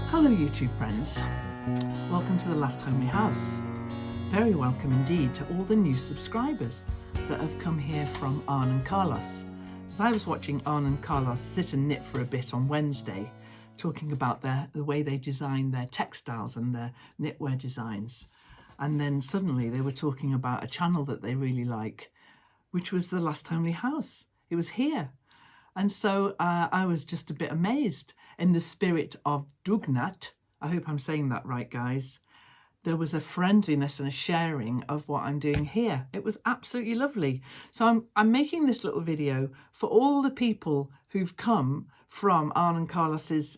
Hello YouTube friends, welcome to the Last Homely House. Very welcome indeed to all the new subscribers that have come here from Arne and Carlos. As I was watching Arne and Carlos sit and knit for a bit on Wednesday, talking about the way they design their textiles and their knitwear designs, and then suddenly they were talking about a channel that they really like, which was the Last Homely House. It was here. And so I was just a bit amazed. In the spirit of Dugnat, I hope I'm saying that right, guys, there was a friendliness and a sharing of what I'm doing here. It was absolutely lovely. So I'm making this little video for all the people who've come from Arne and Carlos's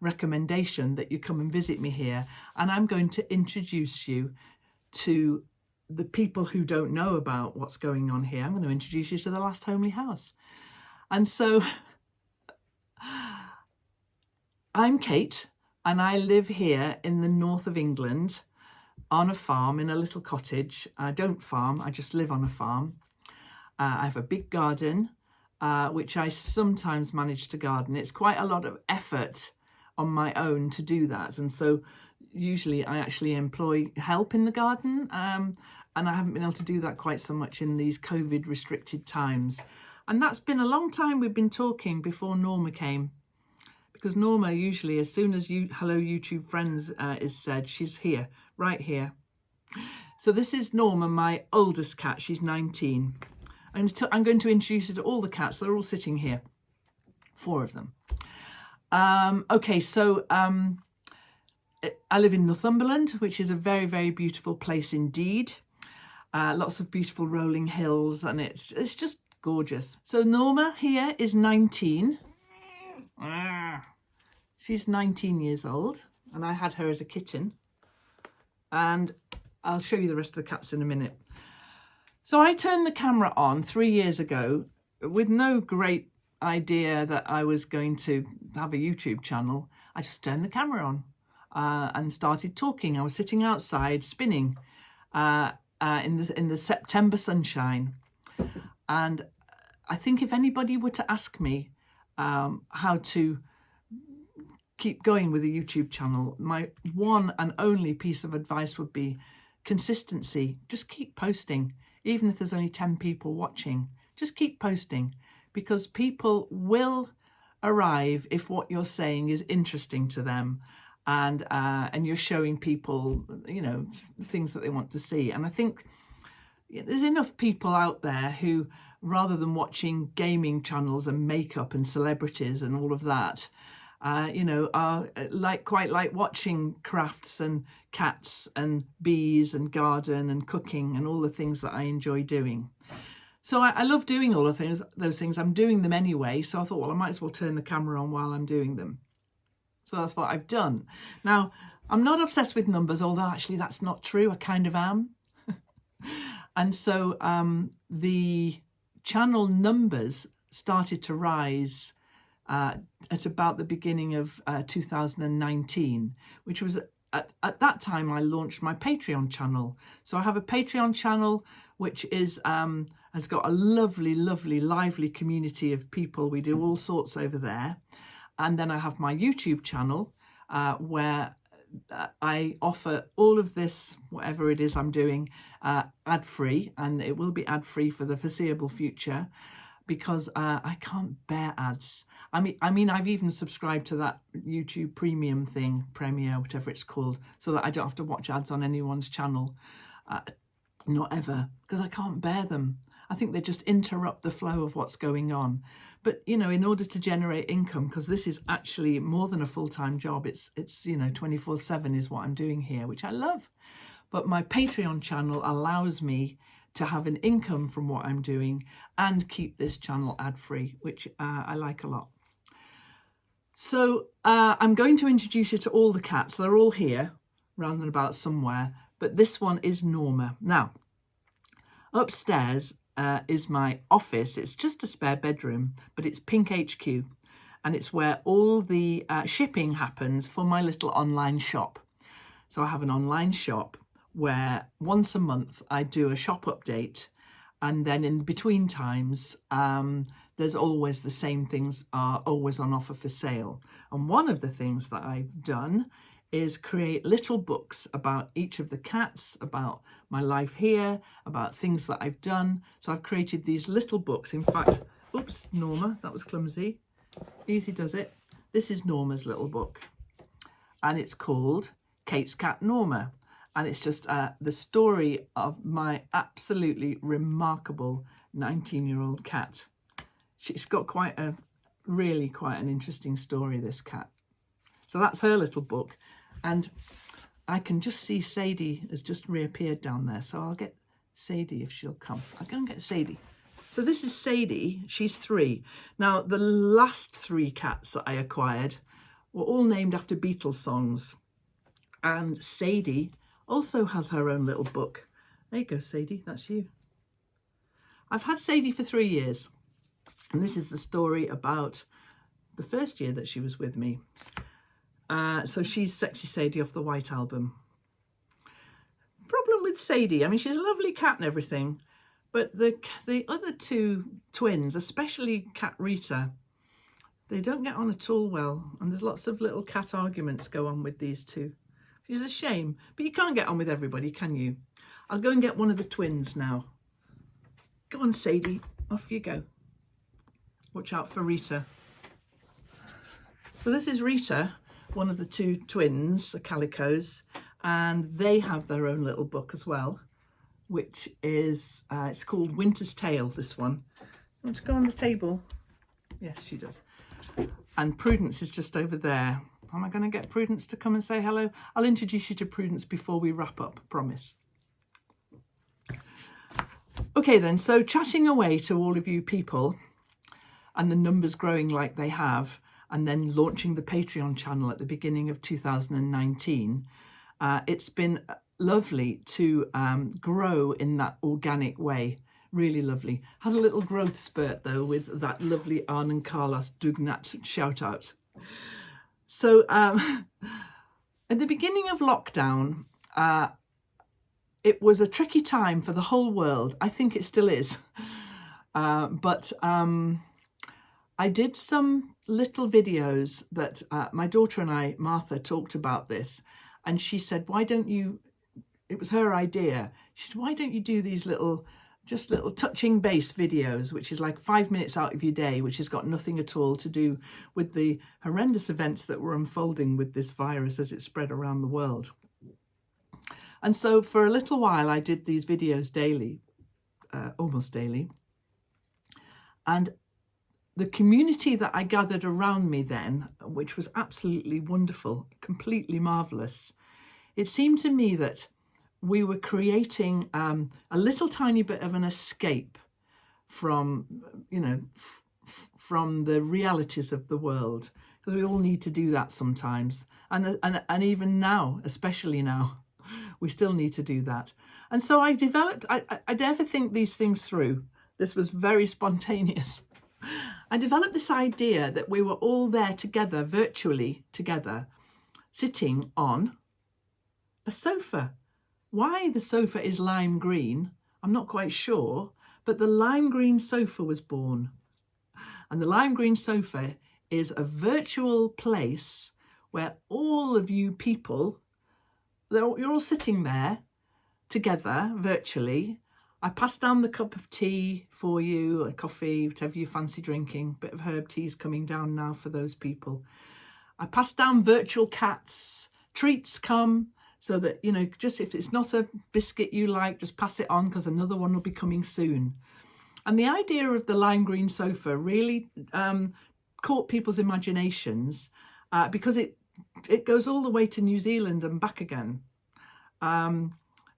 recommendation that you come and visit me here. And I'm going to introduce you to the people who don't know about what's going on here. I'm going to introduce you to the Last Homely House. And so I'm Kate, and I live here in the north of England on a farm in a little cottage. I don't farm, I just live on a farm. I have a big garden, which I sometimes manage to garden. It's quite a lot of effort on my own to do that. And so usually I actually employ help in the garden. And I haven't been able to do that quite so much in these COVID restricted times. And that's been a long time we've been talking before Norma came. Because Norma usually, as soon as hello YouTube friends is said, she's here, right here. So this is Norma, my oldest cat. She's 19. I'm going to introduce you to all the cats. They're all sitting here. 4 of them. Okay, so I live in Northumberland, which is a very, very beautiful place indeed. Lots of beautiful rolling hills, and it's just gorgeous. So Norma here is 19. She's 19 years old, and I had her as a kitten. And I'll show you the rest of the cats in a minute. So I turned the camera on 3 years ago with no great idea that I was going to have a YouTube channel. I just turned the camera on and started talking. I was sitting outside spinning in the September sunshine. And I think if anybody were to ask me how to keep going with a YouTube channel, my one and only piece of advice would be consistency. Just keep posting, even if there's only 10 people watching. Just keep posting, because people will arrive if what you're saying is interesting to them, and you're showing people, you know, things that they want to see. And I think there's enough people out there who, rather than watching gaming channels and makeup and celebrities and all of that, you know, are quite like watching crafts and cats and bees and garden and cooking and all the things that I enjoy doing. So I love doing all of those things. I'm doing them anyway. So I thought, well, I might as well turn the camera on while I'm doing them. So that's what I've done. Now, I'm not obsessed with numbers, although actually that's not true. I kind of am. And so the channel numbers started to rise at about the beginning of 2019, which was at that time I launched my Patreon channel. So I have a Patreon channel which is has got a lovely, lovely, lively community of people. We do all sorts over there. And then I have my YouTube channel where I offer all of this, whatever it is I'm doing, ad-free, and it will be ad-free for the foreseeable future, because I can't bear ads. I mean, I've even subscribed to that YouTube premium thing, Premiere, whatever it's called, so that I don't have to watch ads on anyone's channel. Not ever, because I can't bear them. I think they just interrupt the flow of what's going on. But, you know, in order to generate income, because this is actually more than a full-time job, it's you know, 24/7 is what I'm doing here, which I love. But my Patreon channel allows me to have an income from what I'm doing and keep this channel ad-free, which I like a lot. So I'm going to introduce you to all the cats. They're all here, round and about somewhere, but this one is Norma. Now, upstairs is my office. It's just a spare bedroom, but it's Pink HQ, and it's where all the shipping happens for my little online shop. So I have an online shop where once a month I do a shop update, and then in between times there's always the same things are always on offer for sale. And one of the things that I've done is create little books about each of the cats, about my life here, about things that I've done. So I've created these little books. In fact, oops, Norma, that was clumsy. Easy does it. This is Norma's little book, and it's called Kate's Cat Norma. And it's just the story of my absolutely remarkable 19-year-old cat. She's got quite an interesting story, this cat. So that's her little book. And I can just see Sadie has just reappeared down there. So I'll get Sadie if she'll come. I'll go and get Sadie. So this is Sadie. She's 3. Now, the last 3 cats that I acquired were all named after Beatles songs. And Sadie also has her own little book. There you go, Sadie. That's you. I've had Sadie for 3 years. And this is the story about the first year that she was with me. So she's Sexy Sadie off the White Album. Problem with Sadie, I mean, she's a lovely cat and everything, but the other 2 twins, especially cat Rita, they don't get on at all well. And there's lots of little cat arguments go on with these 2. Which is a shame, but you can't get on with everybody, can you? I'll go and get one of the twins now. Go on, Sadie, off you go. Watch out for Rita. So this is Rita, one of the 2 twins, the calicos, and they have their own little book as well, which is, it's called Winter's Tale, this one. Want to go on the table? Yes, she does. And Prudence is just over there. Am I going to get Prudence to come and say hello? I'll introduce you to Prudence before we wrap up, promise. Okay then, so chatting away to all of you people, and the numbers growing like they have, and then launching the Patreon channel at the beginning of 2019, it's been lovely to grow in that organic way. Really lovely. Had a little growth spurt though with that lovely Arne and Carlos Dugnat shout out. So at the beginning of lockdown, it was a tricky time for the whole world. I think it still is. But I did some little videos that my daughter and I, Martha, talked about this. And she said, why don't you, it was her idea. She said, why don't you do these little touching base videos, which is like 5 minutes out of your day, which has got nothing at all to do with the horrendous events that were unfolding with this virus as it spread around the world. And so for a little while, I did these videos daily, almost daily. And the community that I gathered around me then, which was absolutely wonderful, completely marvelous, it seemed to me that we were creating a little tiny bit of an escape from, from the realities of the world, because we all need to do that sometimes. And even now, especially now, we still need to do that. And so I developed, I never think these things through. This was very spontaneous. I developed this idea that we were all there together, virtually together, sitting on a sofa. Why the sofa is lime green, I'm not quite sure, but the lime green sofa was born. And the lime green sofa is a virtual place where all of you people, you're all sitting there together virtually. I passed down the cup of tea for you, a coffee, whatever you fancy drinking. Bit of herb tea's coming down now for those people. I passed down virtual cats. Treats come so that, just if it's not a biscuit you like, just pass it on because another one will be coming soon. And the idea of the lime green sofa really caught people's imaginations because it goes all the way to New Zealand and back again.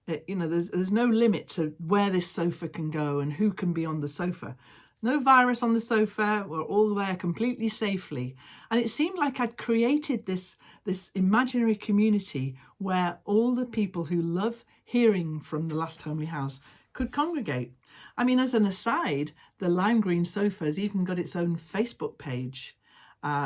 There's no limit to where this sofa can go and who can be on the sofa. No virus on the sofa. We're all there completely safely. And it seemed like I'd created this imaginary community where all the people who love hearing from the Last Homely House could congregate. I mean, as an aside, the lime green sofa has even got its own Facebook page,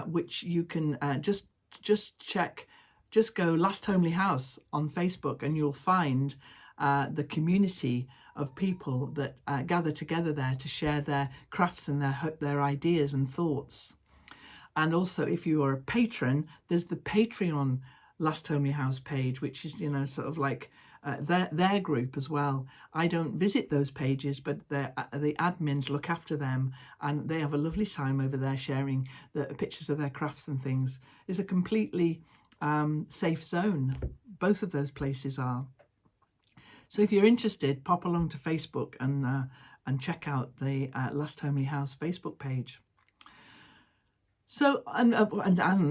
which you can just check. Just go Last Homely House on Facebook and you'll find the community of people that gather together there to share their crafts and their ideas and thoughts. And also, if you are a patron, there's the Patreon Last Homely House page, which is, you know, sort of like their group as well. I don't visit those pages, but the admins look after them, and they have a lovely time over there sharing the pictures of their crafts and things. It's a completely safe zone. Both of those places are. So if you're interested, pop along to Facebook and check out the Last Homely House Facebook page. So, and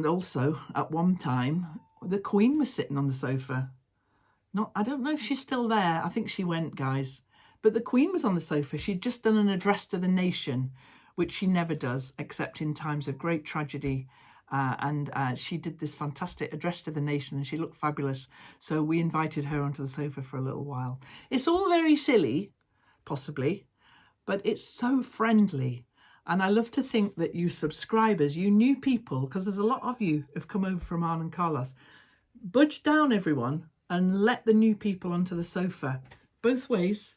also at one time, the Queen was sitting on the sofa. I don't know if she's still there. I think she went, guys. But the Queen was on the sofa. She'd just done an address to the nation, which she never does, except in times of great tragedy. And she did this fantastic address to the nation, and she looked fabulous. So we invited her onto the sofa for a little while. It's all very silly, possibly, but it's so friendly. And I love to think that you subscribers, you new people, because there's a lot of you who've come over from Arne and Carlos, budge down, everyone, and let the new people onto the sofa. Both ways.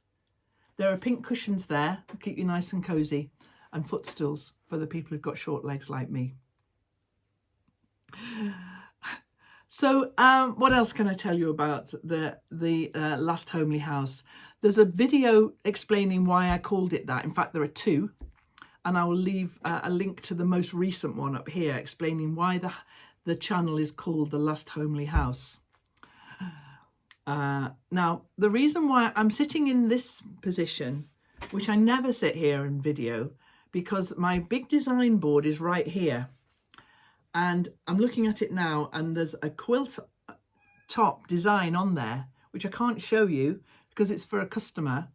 There are pink cushions there, keep you nice and cosy, and footstools for the people who've got short legs like me. So what else can I tell you about the Last Homely House? There's a video explaining why I called it that. In fact, there are two. And I will leave a link to the most recent one up here explaining why the channel is called The Last Homely House. Now, the reason why I'm sitting in this position, which I never sit here in video, because my big design board is right here. And I'm looking at it now, and there's a quilt top design on there, which I can't show you because it's for a customer.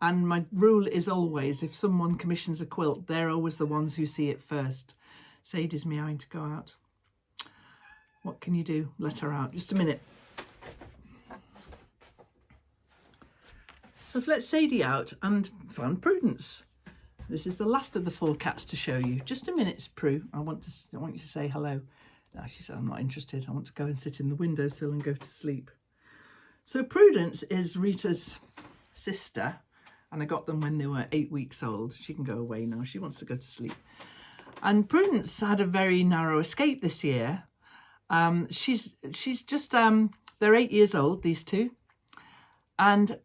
And my rule is always, if someone commissions a quilt, they're always the ones who see it first. Sadie's meowing to go out. What can you do? Let her out. Just a minute. So I've let Sadie out and found Prudence. This is the last of the 4 cats to show you. Just a minute, Prue. I want you to say hello. No, she said, I'm not interested. I want to go and sit in the windowsill and go to sleep. So Prudence is Rita's sister. And I got them when they were 8 weeks old. She can go away now. She wants to go to sleep. And Prudence had a very narrow escape this year. She's just, they're 8 years old, these two. And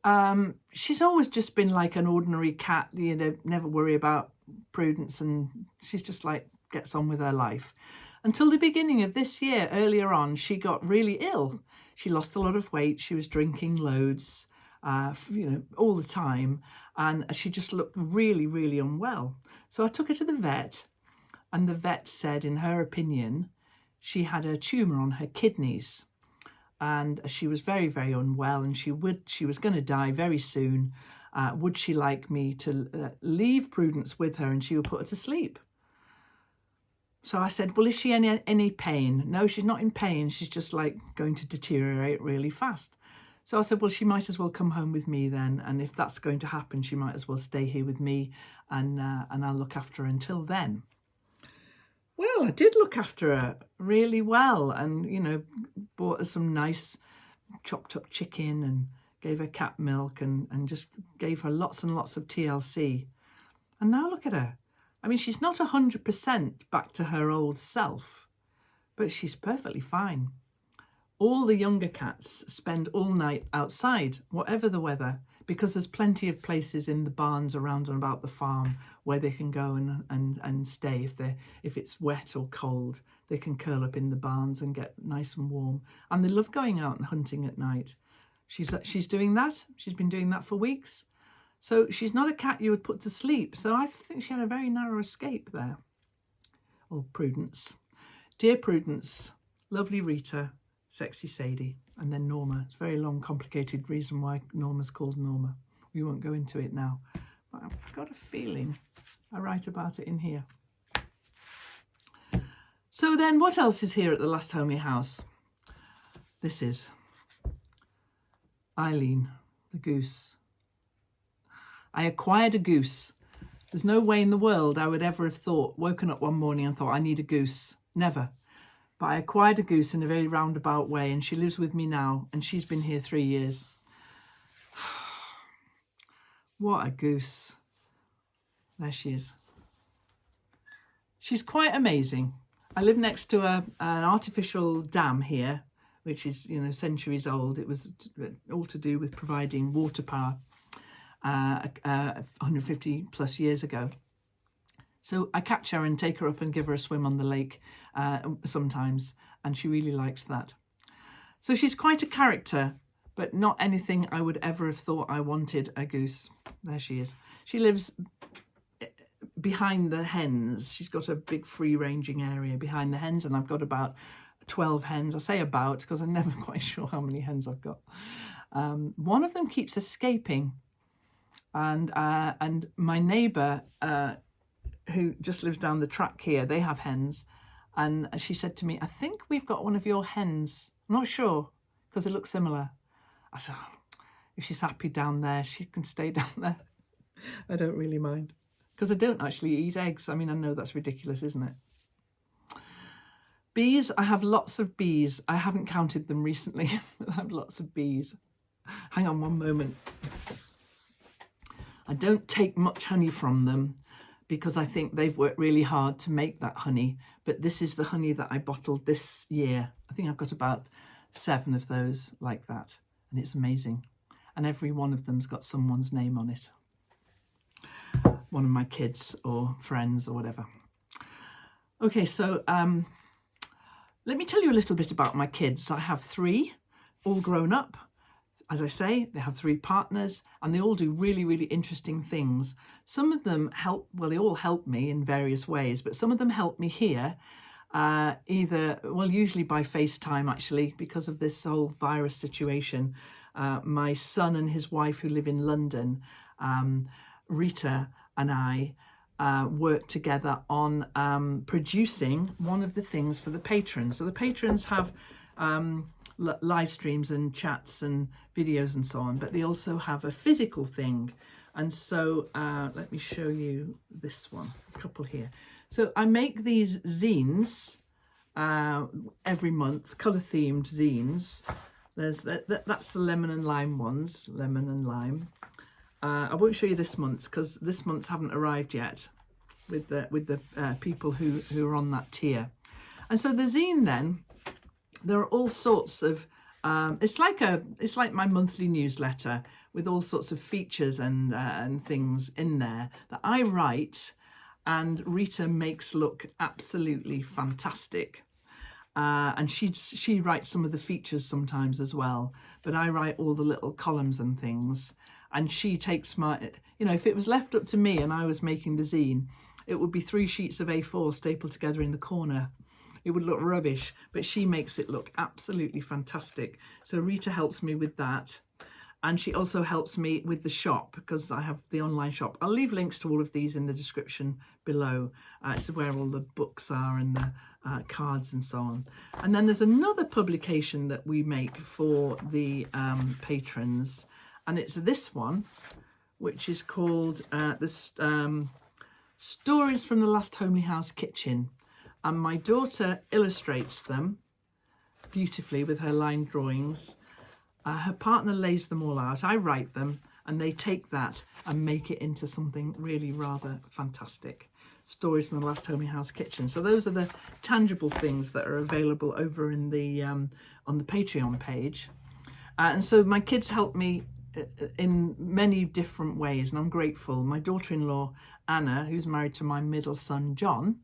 she's always just been like an ordinary cat, you know, never worry about Prudence. And she's just like, gets on with her life. Until the beginning of this year, earlier on, she got really ill. She lost a lot of weight. She was drinking loads. You know, all the time, and she just looked really, really unwell. So I took her to the vet, and the vet said, in her opinion, she had a tumour on her kidneys, and she was very, very unwell, and she was going to die very soon. Would she like me to leave Prudence with her, and she would put her to sleep? So I said, well, is she in any pain? No, she's not in pain. She's just like going to deteriorate really fast. So I said, well, she might as well come home with me then. And if that's going to happen, she might as well stay here with me, and I'll look after her until then. Well, I did look after her really well, and, you know, bought her some nice chopped up chicken and gave her cat milk and just gave her lots and lots of TLC. And now look at her. I mean, she's not 100% back to her old self, but she's perfectly fine. All the younger cats spend all night outside, whatever the weather, because there's plenty of places in the barns around and about the farm where they can go and stay if it's wet or cold. They can curl up in the barns and get nice and warm. And they love going out and hunting at night. She's doing that. She's been doing that for weeks. So she's not a cat you would put to sleep. So I think she had a very narrow escape there. Oh, Prudence. Dear Prudence, lovely Rita, sexy Sadie, and then Norma. It's a very long, complicated reason why Norma's called Norma. We won't go into it now. But I've got a feeling I write about it in here. So then what else is here at the Last Homely House? This is Eileen, the goose. I acquired a goose. There's no way in the world I would ever have woken up one morning and thought, I need a goose. Never. But I acquired a goose in a very roundabout way, and she lives with me now, and she's been here 3 years. What a goose. There she is. She's quite amazing. I live next to an artificial dam here, which is, you know, centuries old. It was all to do with providing water power 150 plus years ago. So I catch her and take her up and give her a swim on the lake sometimes, and she really likes that. So she's quite a character, but not anything I would ever have thought I wanted a goose. There she is. She lives behind the hens. She's got a big free-ranging area behind the hens, and I've got about 12 hens. I say about because I'm never quite sure how many hens I've got. One of them keeps escaping, and my neighbour, who just lives down the track here, they have hens, and she said to me, I think we've got one of your hens. I'm not sure, because they look similar. I said, oh, if she's happy down there, she can stay down there. I don't really mind, because I don't actually eat eggs. I mean, I know that's ridiculous, isn't it? Bees, I have lots of bees. I haven't counted them recently, but I have lots of bees. Hang on one moment. I don't take much honey from them, because I think they've worked really hard to make that honey. But this is the honey that I bottled this year. I think I've got about 7 of those like that. And it's amazing. And every one of them's got someone's name on it. One of my kids or friends or whatever. Okay, so let me tell you a little bit about my kids. I have 3, all grown up. As I say, they have 3 partners, and they all do really, really interesting things. Some of them help, well, they all help me in various ways, but some of them help me here, usually by FaceTime, actually, because of this whole virus situation. My son and his wife, who live in London, Rita and I work together on producing one of the things for the patrons. So the patrons have live streams and chats and videos and so on, but they also have a physical thing. And so let me show you this one, a couple here. So I make these zines every month, colour themed zines. There's that's the lemon and lime ones, lemon and lime. I won't show you this month's, because this month's haven't arrived yet with the people who are on that tier. And so the zine then, there are all sorts of it's like my monthly newsletter with all sorts of features and things in there that I write, and Rita makes look absolutely fantastic. And she writes some of the features sometimes as well, but I write all the little columns and things, and she takes my, you know, if it was left up to me and I was making the zine, it would be 3 sheets of A4 stapled together in the corner. It would look rubbish, but she makes it look absolutely fantastic. So Rita helps me with that. And she also helps me with the shop, because I have the online shop. I'll leave links to all of these in the description below. It's where all the books are and the cards and so on. And then there's another publication that we make for the patrons. And it's this one, which is called Stories from the Last Homely House Kitchen. And my daughter illustrates them beautifully with her line drawings. Her partner lays them all out. I write them, and they take that and make it into something really rather fantastic. Stories from the Last Homely House Kitchen. So those are the tangible things that are available over in the on the Patreon page. And so my kids help me in many different ways, and I'm grateful. My daughter-in-law, Anna, who's married to my middle son, John,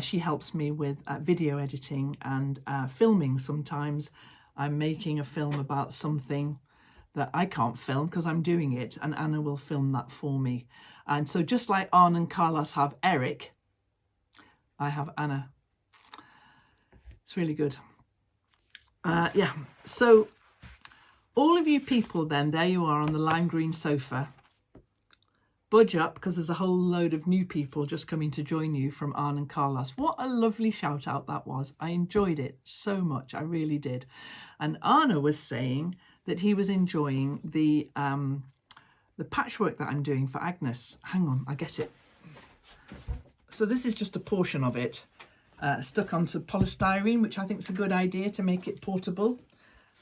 she helps me with video editing and filming. Sometimes I'm making a film about something that I can't film because I'm doing it, and Anna will film that for me. And so just like Arne and Carlos have Eric, I have Anna. It's really good. Yeah, so all of you people then, there you are on the lime green sofa. Budge up, because there's a whole load of new people just coming to join you from Arne and Carlos. What a lovely shout out that was. I enjoyed it so much. I really did. And Arne was saying that he was enjoying the patchwork that I'm doing for Agnes. Hang on, I get it. So this is just a portion of it stuck onto polystyrene, which I think is a good idea to make it portable.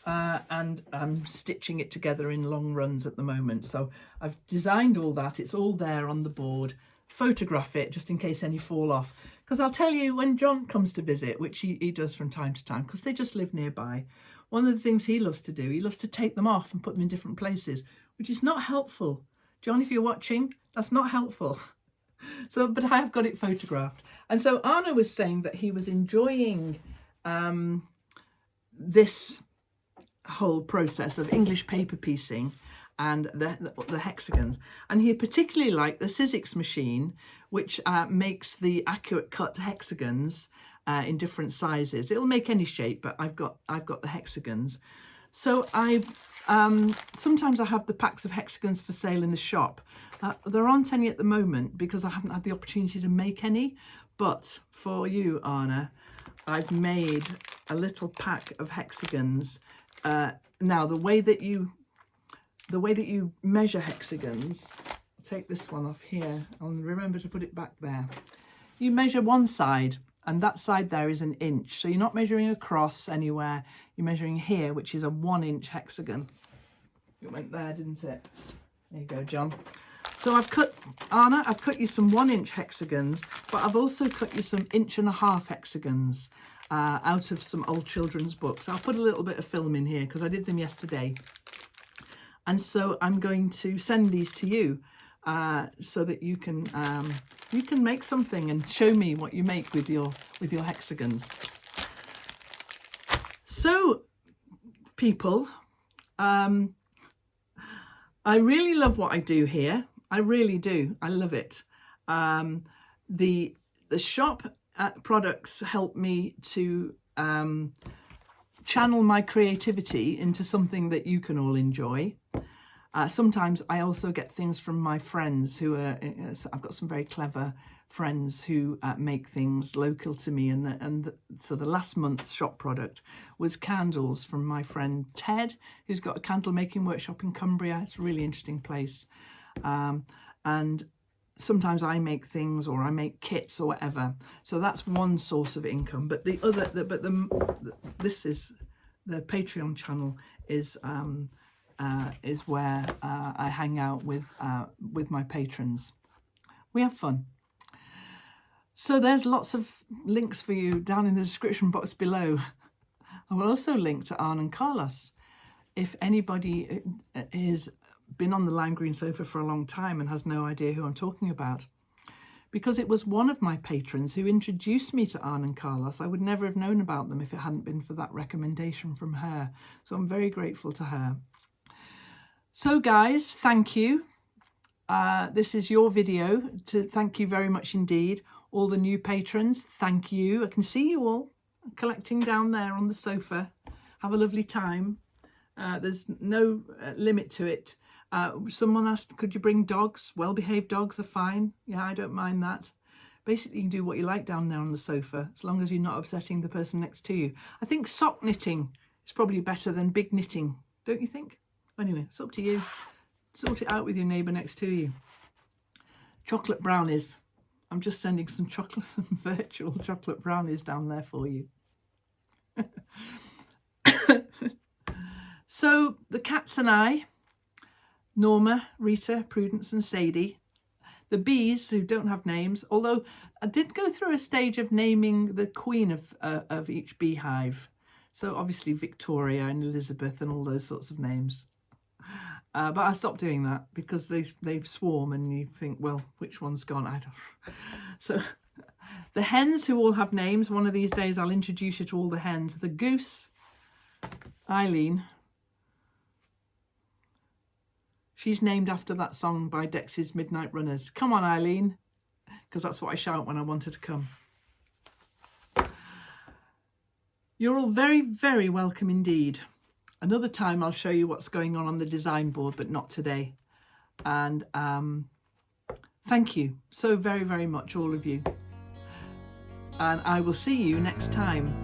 and I'm stitching it together in long runs at the moment. So I've designed all that. It's all there on the board. Photograph it just in case any fall off. Because I'll tell you, when John comes to visit, which he does from time to time, because they just live nearby, one of the things he loves to do, he loves to take them off and put them in different places, which is not helpful. John, if you're watching, that's not helpful. So, but I have got it photographed. And so Arne was saying that he was enjoying this whole process of English paper piecing and the hexagons, and he particularly liked the Sizzix machine, which makes the accurate cut hexagons in different sizes. It'll make any shape, but I've got the hexagons. So sometimes I have the packs of hexagons for sale in the shop. There aren't any at the moment because I haven't had the opportunity to make any, but for you, Arne, I've made a little pack of hexagons. Now the way that you measure hexagons, take this one off here and remember to put it back there. You measure one side, and that side there is 1 inch. So you're not measuring across anywhere. You're measuring here, which is a 1 inch hexagon. It went there, didn't it? There you go, John. So Arne, I've cut you some 1 inch hexagons, but I've also cut you some 1.5 inch hexagons out of some old children's books. I'll put a little bit of film in here because I did them yesterday. And so I'm going to send these to you so that you can make something and show me what you make with your hexagons. So, people, I really love what I do here. I really do. I love it. The shop products help me to channel my creativity into something that you can all enjoy. Sometimes I also get things from my friends who are, I've got some very clever friends who make things local to me, so the last month's shop product was candles from my friend Ted, who's got a candle making workshop in Cumbria. It's a really interesting place. And sometimes I make things or I make kits or whatever. So that's one source of income. But this is the Patreon channel is where I hang out with my patrons. We have fun. So there's lots of links for you down in the description box below. I will also link to Arne and Carlos. If anybody has been on the lime green sofa for a long time and has no idea who I'm talking about, because it was one of my patrons who introduced me to Arne and Carlos. I would never have known about them if it hadn't been for that recommendation from her. So I'm very grateful to her. So guys, thank you. This is your video. Thank you very much indeed. All the new patrons, thank you. I can see you all collecting down there on the sofa. Have a lovely time. There's no limit to it. Someone asked, could you bring dogs? Well-behaved dogs are fine. Yeah, I don't mind that. Basically, you can do what you like down there on the sofa, as long as you're not upsetting the person next to you. I think sock knitting is probably better than big knitting, don't you think? Anyway, it's up to you. Sort it out with your neighbour next to you. Chocolate brownies. I'm just sending some virtual chocolate brownies down there for you. So the cats and I, Norma, Rita, Prudence and Sadie, the bees who don't have names, although I did go through a stage of naming the queen of each beehive. So obviously Victoria and Elizabeth and all those sorts of names. But I stopped doing that because they swarm and you think, well, which one's gone? I don't. So the hens who all have names, one of these days I'll introduce you to all the hens. The goose, Eileen. She's named after that song by Dexys Midnight Runners. Come on, Eileen, because that's what I shout when I want her to come. You're all very, very welcome indeed. Another time I'll show you what's going on the design board, but not today. And thank you so very, very much, all of you. And I will see you next time.